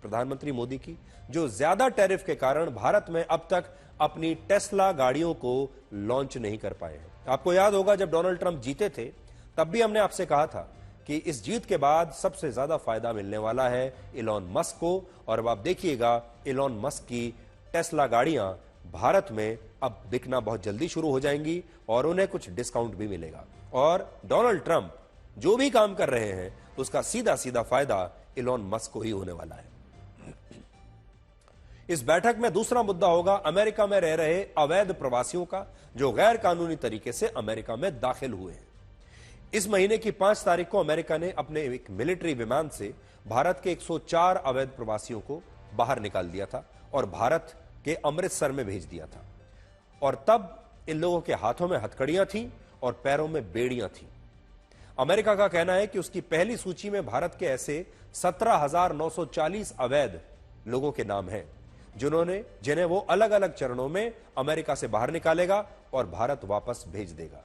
प्रधानमंत्री मोदी की, जो ज्यादा टैरिफ के कारण भारत में अब तक अपनी टेस्ला गाड़ियों को लॉन्च नहीं कर पाए हैं। आपको याद होगा जब डोनाल्ड ट्रंप जीते थे तब भी हमने आपसे कहा था कि इस जीत के बाद सबसे ज्यादा फायदा मिलने वाला है इलॉन मस्क को, और अब आप देखिएगा इलॉन मस्क की टेस्ला गाड़ियां भारत में अब बिकना बहुत जल्दी शुरू हो जाएंगी और उन्हें कुछ डिस्काउंट भी मिलेगा। और डोनाल्ड ट्रंप जो भी काम कर रहे हैं उसका सीधा सीधा फायदा इलॉन मस्क को ही होने वाला है। इस बैठक में दूसरा मुद्दा होगा अमेरिका में रह रहे अवैध प्रवासियों का जो गैर कानूनी तरीके से अमेरिका में दाखिल हुए हैं। इस महीने की 5 तारीख को अमेरिका ने अपने एक मिलिट्री विमान से भारत के 104 अवैध प्रवासियों को बाहर निकाल दिया था और भारत के अमृतसर में भेज दिया था। और तब इन लोगों के हाथों में हथकड़ियां थीं और पैरों में बेड़ियां थीं। अमेरिका का कहना है कि उसकी पहली सूची में भारत के ऐसे 17,940 अवैध लोगों के नाम हैं जिन्हें वो अलग अलग चरणों में अमेरिका से बाहर निकालेगा और भारत वापस भेज देगा।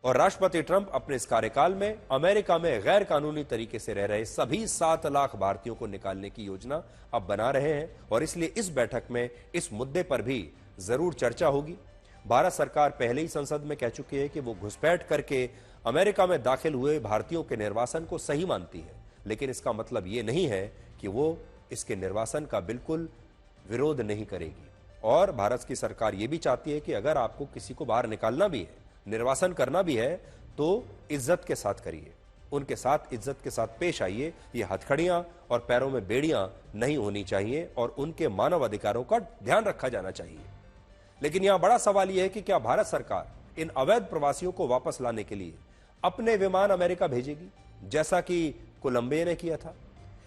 और राष्ट्रपति ट्रंप अपने इस कार्यकाल में अमेरिका में गैर कानूनी तरीके से रह रहे सभी 7 लाख भारतीयों को निकालने की योजना अब बना रहे हैं और इसलिए इस बैठक में इस मुद्दे पर भी जरूर चर्चा होगी। भारत सरकार पहले ही संसद में कह चुकी है कि वो घुसपैठ करके अमेरिका में दाखिल हुए भारतीयों के निर्वासन को सही मानती है, लेकिन इसका मतलब ये नहीं है कि वो इसके निर्वासन का बिल्कुल विरोध नहीं करेगी। और भारत की सरकार ये भी चाहती है कि अगर आपको किसी को बाहर निकालना भी है, निर्वासन करना भी है, तो इज्जत के साथ करिए, उनके साथ इज्जत के साथ पेश आइए। ये हथकड़ियां और पैरों में बेड़ियां नहीं होनी चाहिए और उनके मानव अधिकारों का ध्यान रखा जाना चाहिए। लेकिन यहां बड़ा सवाल यह है कि क्या भारत सरकार इन अवैध प्रवासियों को वापस लाने के लिए अपने विमान अमेरिका भेजेगी, जैसा कि कोलंबिया ने किया था?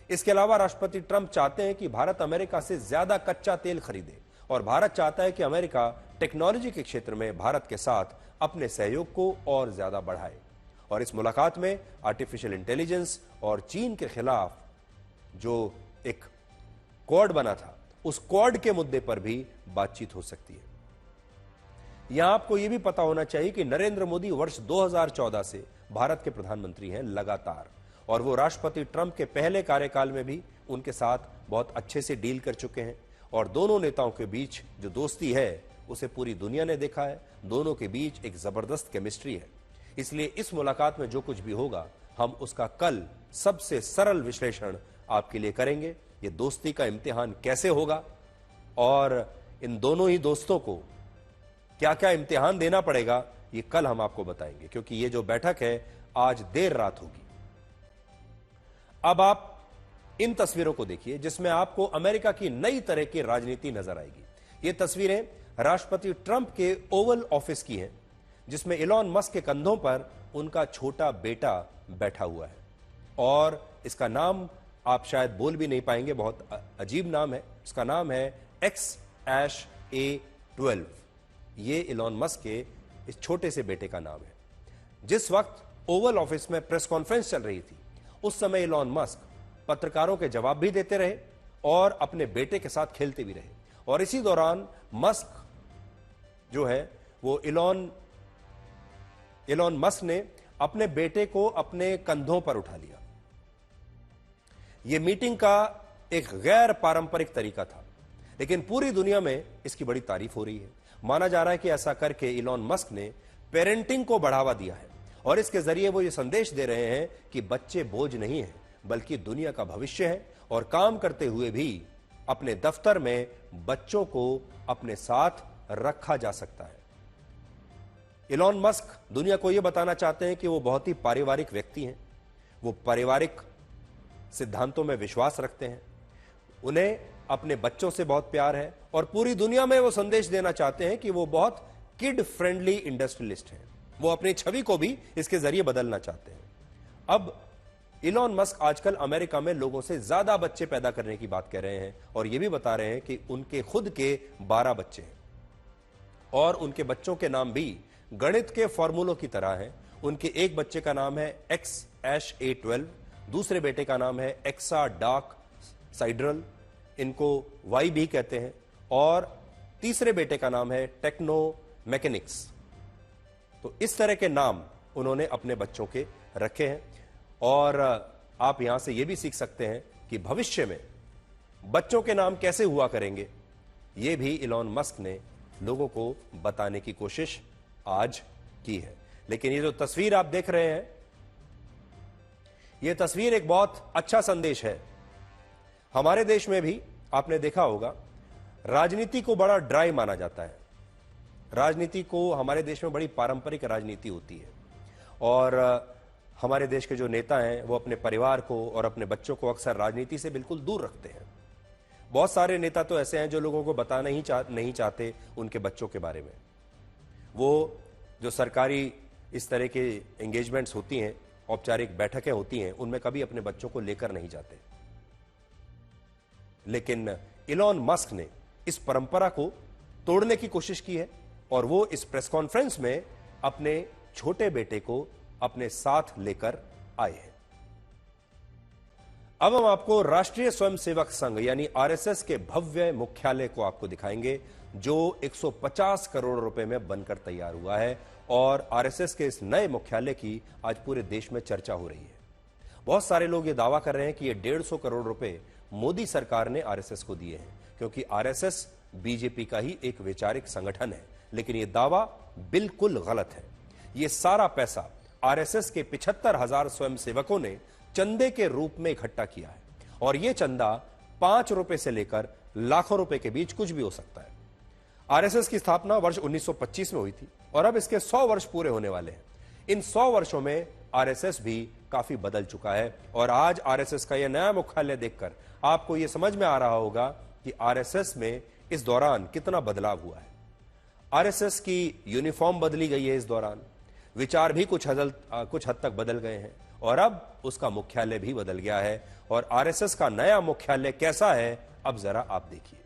इसके अलावा राष्ट्रपति ट्रंप चाहते हैं कि भारत अमेरिका से ज्यादा कच्चा तेल खरीदे और भारत चाहता है कि अमेरिका टेक्नोलॉजी के क्षेत्र में भारत के साथ अपने सहयोग को और ज्यादा बढ़ाए। और इस मुलाकात में आर्टिफिशियल इंटेलिजेंस और चीन के खिलाफ जो एक क्वाड बना था, उस क्वाड के मुद्दे पर भी बातचीत हो सकती है। यहां आपको यह भी पता होना चाहिए कि नरेंद्र मोदी वर्ष 2014 से भारत के प्रधानमंत्री हैं लगातार, और वो राष्ट्रपति ट्रंप के पहले कार्यकाल में भी उनके साथ बहुत अच्छे से डील कर चुके हैं। और दोनों नेताओं के बीच जो दोस्ती है उसे पूरी दुनिया ने देखा है। दोनों के बीच एक जबरदस्त केमिस्ट्री है। इसलिए इस मुलाकात में जो कुछ भी होगा हम उसका कल सबसे सरल विश्लेषण आपके लिए करेंगे। ये दोस्ती का इम्तिहान कैसे होगा और इन दोनों ही दोस्तों को क्या क्या इम्तिहान देना पड़ेगा, ये कल हम आपको बताएंगे, क्योंकि ये जो बैठक है आज देर रात होगी। अब आप इन तस्वीरों को देखिए जिसमें आपको अमेरिका की नई तरह की राजनीति नजर आएगी। ये तस्वीरें राष्ट्रपति ट्रंप के ओवल ऑफिस की हैं, जिसमें इलॉन मस्क के कंधों पर उनका छोटा बेटा बैठा हुआ है और इसका नाम आप शायद बोल भी नहीं पाएंगे, बहुत अजीब नाम है। इसका नाम है XAA-12। ये इलॉन मस्क के इस छोटे से बेटे का नाम है। जिस वक्त ओवल ऑफिस में प्रेस कॉन्फ्रेंस चल रही थी उस समय इलॉन मस्क पत्रकारों के जवाब भी देते रहे और अपने बेटे के साथ खेलते भी रहे। और इसी दौरान मस्क जो है वो इलॉन मस्क ने अपने बेटे को अपने कंधों पर उठा लिया। यह मीटिंग का एक गैर पारंपरिक तरीका था, लेकिन पूरी दुनिया में इसकी बड़ी तारीफ हो रही है। माना जा रहा है कि ऐसा करके इलॉन मस्क ने पेरेंटिंग को बढ़ावा दिया है और इसके जरिए वो ये संदेश दे रहे हैं कि बच्चे बोझ नहीं हैं, बल्कि दुनिया का भविष्य है और काम करते हुए भी अपने दफ्तर में बच्चों को अपने साथ रखा जा सकता है। इलॉन मस्क दुनिया को यह बताना चाहते हैं कि वो बहुत ही पारिवारिक व्यक्ति हैं। वो पारिवारिक सिद्धांतों में विश्वास रखते हैं, उन्हें अपने बच्चों से बहुत प्यार है और पूरी दुनिया में वो संदेश देना चाहते हैं कि वो बहुत किड फ्रेंडली इंडस्ट्रियलिस्ट हैं। वो अपनी छवि को भी इसके जरिए बदलना चाहते हैं। अब इलॉन मस्क आजकल अमेरिका में लोगों से ज्यादा बच्चे पैदा करने की बात कह रहे हैं और यह भी बता रहे हैं कि उनके खुद के 12 बच्चे हैं और उनके बच्चों के नाम भी गणित के फॉर्मूलों की तरह हैं। उनके एक बच्चे का नाम है XAA-12, दूसरे बेटे का नाम है XA-Dark साइड्रल, इनको वाई भी कहते हैं, और तीसरे बेटे का नाम है टेक्नो मैकेनिक्स। तो इस तरह के नाम उन्होंने अपने बच्चों के रखे हैं। और आप यहां से यह भी सीख सकते हैं कि भविष्य में बच्चों के नाम कैसे हुआ करेंगे, यह भी इलॉन मस्क ने लोगों को बताने की कोशिश आज की है। लेकिन ये जो तस्वीर आप देख रहे हैं, यह तस्वीर एक बहुत अच्छा संदेश है। हमारे देश में भी आपने देखा होगा, राजनीति को बड़ा ड्राई माना जाता है। राजनीति को, हमारे देश में बड़ी पारंपरिक राजनीति होती है, और हमारे देश के जो नेता हैं वो अपने परिवार को और अपने बच्चों को अक्सर राजनीति से बिल्कुल दूर रखते हैं। बहुत सारे नेता तो ऐसे हैं जो लोगों को बताना नहीं चाहते उनके बच्चों के बारे में। वो जो सरकारी इस तरह के एंगेजमेंट्स होती हैं, औपचारिक बैठकें होती हैं, उनमें कभी अपने बच्चों को लेकर नहीं जाते। लेकिन इलॉन मस्क ने इस परंपरा को तोड़ने की कोशिश की है, और वो इस प्रेस कॉन्फ्रेंस में अपने छोटे बेटे को अपने साथ लेकर आए हैं। अब हम आपको राष्ट्रीय स्वयंसेवक संघ यानी आरएसएस के भव्य मुख्यालय को आपको दिखाएंगे, जो 150 करोड़ रुपए में बनकर तैयार हुआ है। और आरएसएस के इस नए मुख्यालय की आज पूरे देश में चर्चा हो रही है। बहुत सारे लोग ये दावा कर रहे हैं कि ये 150 करोड़ रुपए मोदी सरकार ने आरएसएस को दिए हैं, क्योंकि आरएसएस बीजेपी का ही एक वैचारिक संगठन है। लेकिन यह दावा बिल्कुल गलत है। यह सारा पैसा आरएसएस के 75,000 स्वयंसेवकों ने चंदे के रूप में इकट्ठा किया है, और यह चंदा 5 रुपए से लेकर लाखों रुपए के बीच कुछ भी हो सकता है। आरएसएस की स्थापना वर्ष 1925 में हुई थी, और अब इसके 100 वर्ष पूरे होने वाले हैं। इन 100 वर्षों में आरएसएस भी काफी बदल चुका है, और आज आरएसएस का यह नया मुख्यालय देखकर आपको यह समझ में आ रहा होगा कि आरएसएस में इस दौरान कितना बदलाव हुआ है। आरएसएस की यूनिफॉर्म बदली गई है इस दौरान, विचार भी कुछ हद तक बदल गए हैं, और अब उसका मुख्यालय भी बदल गया है। और आरएसएस का नया मुख्यालय कैसा है, अब जरा आप देखिए।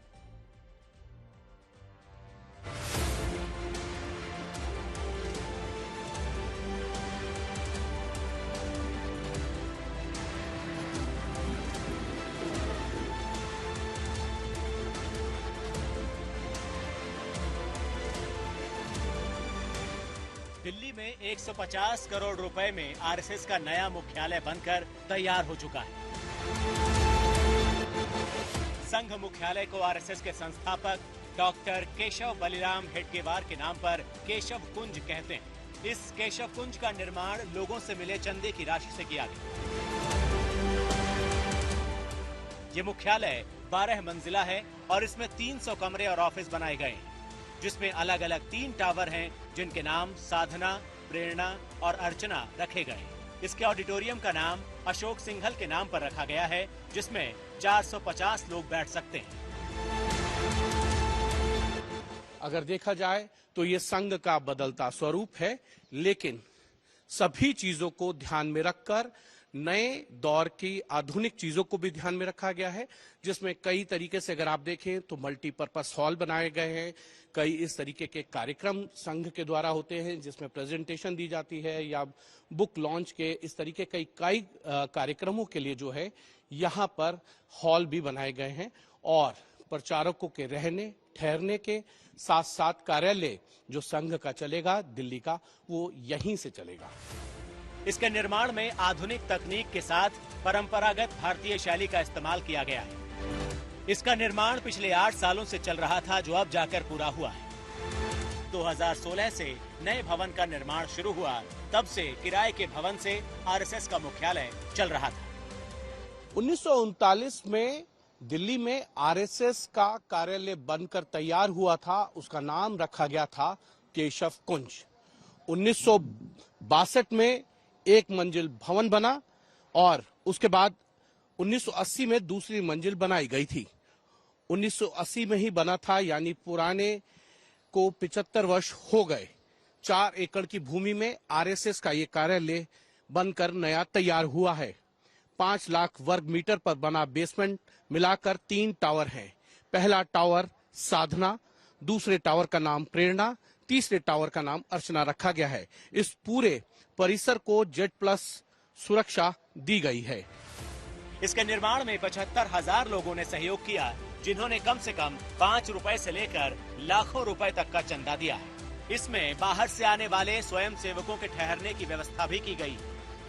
दिल्ली में 150 करोड़ रुपए में आरएसएस का नया मुख्यालय बनकर तैयार हो चुका है। संघ मुख्यालय को आरएसएस के संस्थापक डॉक्टर केशव बलिराम हेडगेवार के नाम पर केशव कुंज कहते हैं। इस केशव कुंज का निर्माण लोगों से मिले चंदे की राशि से किया गया। ये मुख्यालय 12 मंजिला है और इसमें 300 कमरे और ऑफिस बनाए गए हैं, जिसमें अलग अलग 3 टावर हैं, जिनके नाम साधना, प्रेरणा और अर्चना रखे गए। इसके ऑडिटोरियम का नाम अशोक सिंघल के नाम पर रखा गया है, जिसमें 450 लोग बैठ सकते हैं। अगर देखा जाए तो ये संघ का बदलता स्वरूप है, लेकिन सभी चीजों को ध्यान में रखकर नए दौर की आधुनिक चीजों को भी ध्यान में रखा गया है, जिसमें कई तरीके से अगर आप देखें तो मल्टीपर्पस हॉल बनाए गए हैं। कई इस तरीके के कार्यक्रम संघ के द्वारा होते हैं, जिसमें प्रेजेंटेशन दी जाती है या बुक लॉन्च के इस तरीके कई कार्यक्रमों के लिए जो है यहाँ पर हॉल भी बनाए गए हैं। और प्रचारकों के रहने ठहरने के साथ साथ कार्यालय जो संघ का चलेगा दिल्ली का, वो यहीं से चलेगा। इसके निर्माण में आधुनिक तकनीक के साथ परंपरागत भारतीय शैली का इस्तेमाल किया गया है। इसका निर्माण पिछले 8 सालों से चल रहा था, जो अब जाकर पूरा हुआ है। 2016 से नए भवन का निर्माण शुरू हुआ, तब से किराए के भवन से आरएसएस का मुख्यालय चल रहा था। 1939 में दिल्ली में आरएसएस का कार्यालय बनकर तैयार हुआ था। उसका नाम रखा गया था केशव कुंज। 1962 में 1 मंजिल भवन बना और उसके बाद 1980 में दूसरी मंजिल बनाई गई थी। 1980 में ही बना था, यानी पुराने को 75 वर्ष हो गए। 4 एकड़ की भूमि में आरएसएस का ये कार्यालय बनकर नया तैयार हुआ है। 5 लाख वर्ग मीटर पर बना बेसमेंट मिलाकर 3 टावर हैं। पहला टावर साधना, दूसरे टावर का नाम प्रेरणा, तीसरे टावर का नाम अर्चना रखा गया है। इस पूरे परिसर को Z+ सुरक्षा दी गई है। इसके निर्माण में 75,000 लोगों ने सहयोग किया, जिन्होंने कम से कम 5 रुपए से लेकर लाखों रुपए तक का चंदा दिया है। इसमें बाहर से आने वाले स्वयं सेवकों के ठहरने की व्यवस्था भी की गई।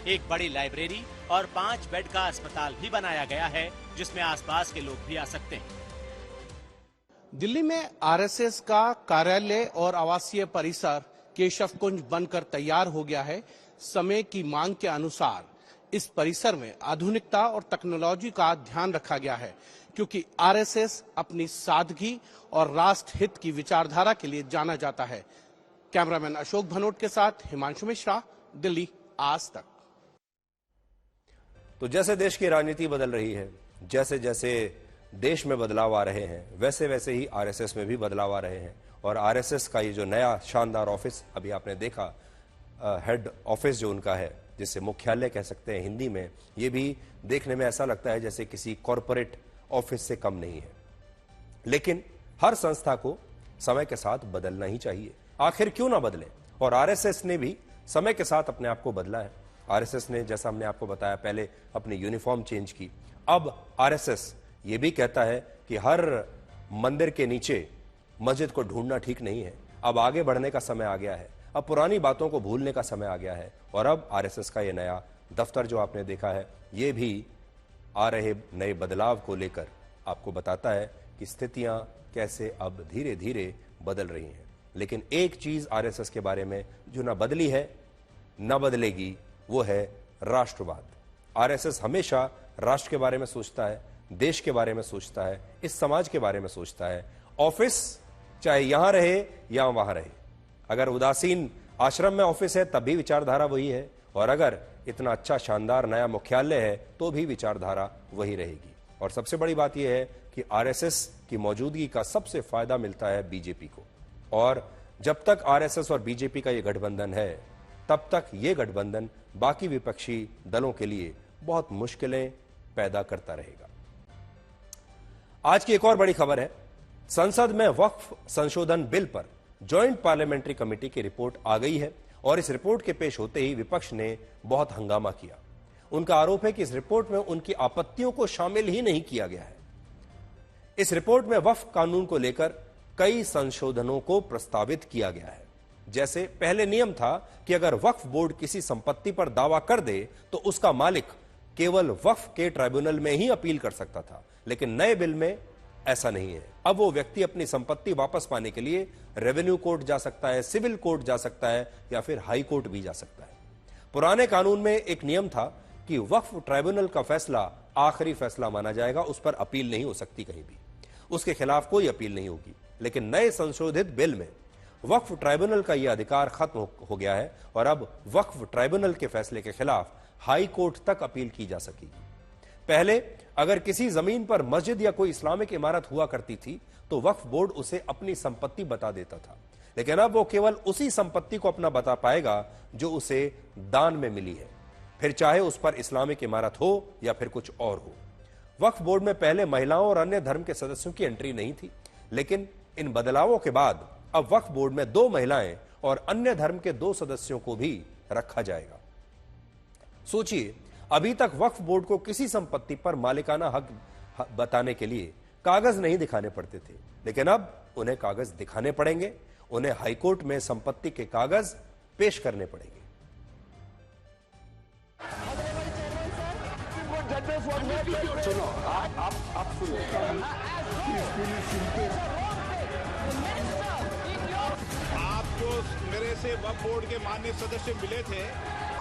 एक बड़ी लाइब्रेरी और 5 बेड का अस्पताल भी बनाया गया है, जिसमें आसपास के लोग भी आ सकते हैं। दिल्ली में आरएसएस का कार्यालय और आवासीय परिसर केशव कुंज बनकर तैयार हो गया है। समय की मांग के अनुसार इस परिसर में आधुनिकता और टेक्नोलॉजी का ध्यान रखा गया है, क्योंकि आरएसएस अपनी सादगी और राष्ट्र हित की विचारधारा के लिए जाना जाता है। कैमरामैन अशोक भनोट के साथ हिमांशु मिश्रा, दिल्ली, आज तक। तो जैसे देश की राजनीति बदल रही है, जैसे जैसे देश में बदलाव आ रहे हैं, वैसे वैसे ही आरएसएस में भी बदलाव आ रहे हैं। और आरएसएस का ये जो नया शानदार ऑफिस अभी आपने देखा, हेड ऑफिस जो उनका है, जिसे मुख्यालय कह सकते हैं हिंदी में, ये भी देखने में ऐसा लगता है जैसे किसी कॉरपोरेट ऑफिस से कम नहीं है। लेकिन हर संस्था को समय के साथ बदलना ही चाहिए। आखिर क्यों ना बदले? और आरएसएस ने भी समय के साथ अपने आप को बदला है। आरएसएस ने, जैसा हमने आपको बताया, पहले अपनी यूनिफॉर्म चेंज की। अब आरएसएस ये भी कहता है कि हर मंदिर के नीचे मस्जिद को ढूंढना ठीक नहीं है। अब आगे बढ़ने का समय आ गया है। अब पुरानी बातों को भूलने का समय आ गया है। और अब आरएसएस का ये नया दफ्तर जो आपने देखा है, ये भी आ रहे नए बदलाव को लेकर आपको बताता है कि स्थितियां कैसे अब धीरे धीरे बदल रही हैं। लेकिन एक चीज आरएसएस के बारे में जो ना बदली है, ना बदलेगी, वो है राष्ट्रवाद। आरएसएस हमेशा राष्ट्र के बारे में सोचता है, देश के बारे में सोचता है, इस समाज के बारे में सोचता है। ऑफिस चाहे यहां रहे या वहां रहे, अगर उदासीन आश्रम में ऑफिस है तब भी विचारधारा वही है, और अगर इतना अच्छा शानदार नया मुख्यालय है तो भी विचारधारा वही रहेगी। और सबसे बड़ी बात यह है कि आरएसएस की मौजूदगी का सबसे फायदा मिलता है बीजेपी को। और जब तक आरएसएस और बीजेपी का यह गठबंधन है, तब तक यह गठबंधन बाकी विपक्षी दलों के लिए बहुत मुश्किलें पैदा करता रहेगा। आज की एक और बड़ी खबर है, संसद में वक्फ संशोधन बिल पर ज्वाइंट पार्लियामेंट्री कमेटी की रिपोर्ट आ गई है। और इस रिपोर्ट के पेश होते ही विपक्ष ने बहुत हंगामा किया। उनका आरोप है कि इस रिपोर्ट में उनकी आपत्तियों को शामिल ही नहीं किया गया है। इस रिपोर्ट में वक्फ कानून को लेकर कई संशोधनों को प्रस्तावित किया गया है। जैसे पहले नियम था कि अगर वक्फ बोर्ड किसी संपत्ति पर दावा कर दे तो उसका मालिक केवल वक्फ के ट्राइब्यूनल में ही अपील कर सकता था, लेकिन नए बिल में ऐसा नहीं है। अब वो व्यक्ति अपनी संपत्ति वापस पाने के लिए रेवेन्यू कोर्ट जा सकता है, सिविल कोर्ट जा सकता है, या फिर हाई कोर्ट भी जा सकता है। पुराने कानून में एक नियम था कि वक्फ ट्राइब्यूनल का फैसला आखिरी फैसला माना जाएगा, उस पर अपील नहीं हो सकती, कहीं भी उसके खिलाफ कोई अपील नहीं होगी। लेकिन नए संशोधित बिल में वक्फ ट्राइब्यूनल का यह अधिकार खत्म हो गया है और अब वक्फ ट्राइब्यूनल के फैसले के खिलाफ हाई कोर्ट तक अपील की जा सकेगी। पहले अगर किसी जमीन पर मस्जिद या कोई इस्लामिक इमारत हुआ करती थी तो वक्फ बोर्ड उसे अपनी संपत्ति बता देता था, लेकिन अब वो केवल उसी संपत्ति को अपना बता पाएगा जो उसे दान में मिली है, फिर चाहे उस पर इस्लामिक इमारत हो या फिर कुछ और हो। वक्फ बोर्ड में पहले महिलाओं और अन्य धर्म के सदस्यों की एंट्री नहीं थी, लेकिन इन बदलावों के बाद अब वक्फ बोर्ड में 2 महिलाएं और अन्य धर्म के 2 सदस्यों को भी रखा जाएगा। सोचिए, अभी तक वक्फ बोर्ड को किसी संपत्ति पर मालिकाना हक बताने के लिए कागज नहीं दिखाने पड़ते थे, लेकिन अब उन्हें कागज दिखाने पड़ेंगे। उन्हें हाईकोर्ट में संपत्ति के कागज पेश करने पड़ेंगे। सुनो, आप सुनो। आप जो मेरे से वक्फ बोर्ड के माननीय सदस्य मिले थे,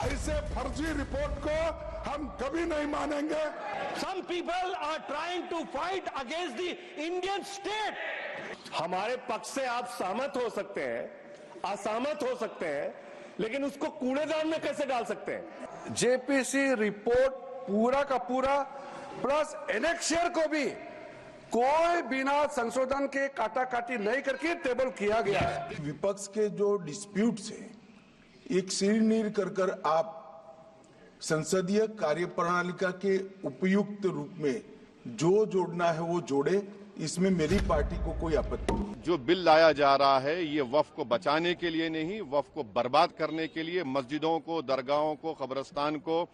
ऐसे फर्जी रिपोर्ट को हम कभी नहीं मानेंगे। Some people are trying to fight against the Indian state. हमारे पक्ष से आप सहमत हो सकते हैं, असहमत हो सकते हैं, लेकिन उसको कूड़ेदान में कैसे डाल सकते हैं? जेपीसी रिपोर्ट पूरा का पूरा प्लस एनेक्शियर को भी कोई बिना संशोधन के काटाकाटी नहीं करके टेबल किया गया है। विपक्ष के जो डिस्प्यूट्स हैं, एक सिर कर आप संसदीय कार्यप्रणालिका के उपयुक्त रूप में जो जोड़ना है वो जोड़े, इसमें मेरी पार्टी को कोई आपत्ति नहीं। जो बिल लाया जा रहा है ये वक्फ को बचाने के लिए नहीं, वक्फ को बर्बाद करने के लिए, मस्जिदों को, दरगाहों को, कब्रिस्तान को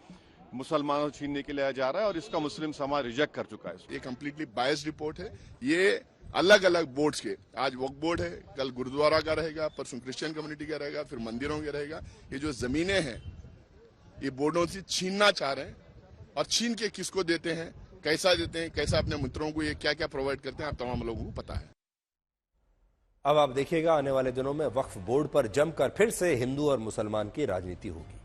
मुसलमानों से छीनने के लिए लाया जा रहा है और इसका मुस्लिम समाज रिजेक्ट कर चुका है। ये कंप्लीटली बायस्ड रिपोर्ट है। ये अलग अलग बोर्ड्स के, आज वक्फ बोर्ड है, कल गुरुद्वारा का रहेगा, परसों क्रिश्चियन कम्युनिटी का रहेगा, फिर मंदिरों का रहेगा। ये जो जमीनें हैं ये बोर्डों से छीनना चाह रहे हैं और छीन के किसको देते हैं, कैसा देते हैं, कैसा अपने मित्रों को ये क्या क्या प्रोवाइड करते हैं, आप तमाम लोगों को पता है। अब आप देखिएगा आने वाले दिनों में वक्फ बोर्ड पर जमकर फिर से हिंदू और मुसलमान की राजनीति होगी।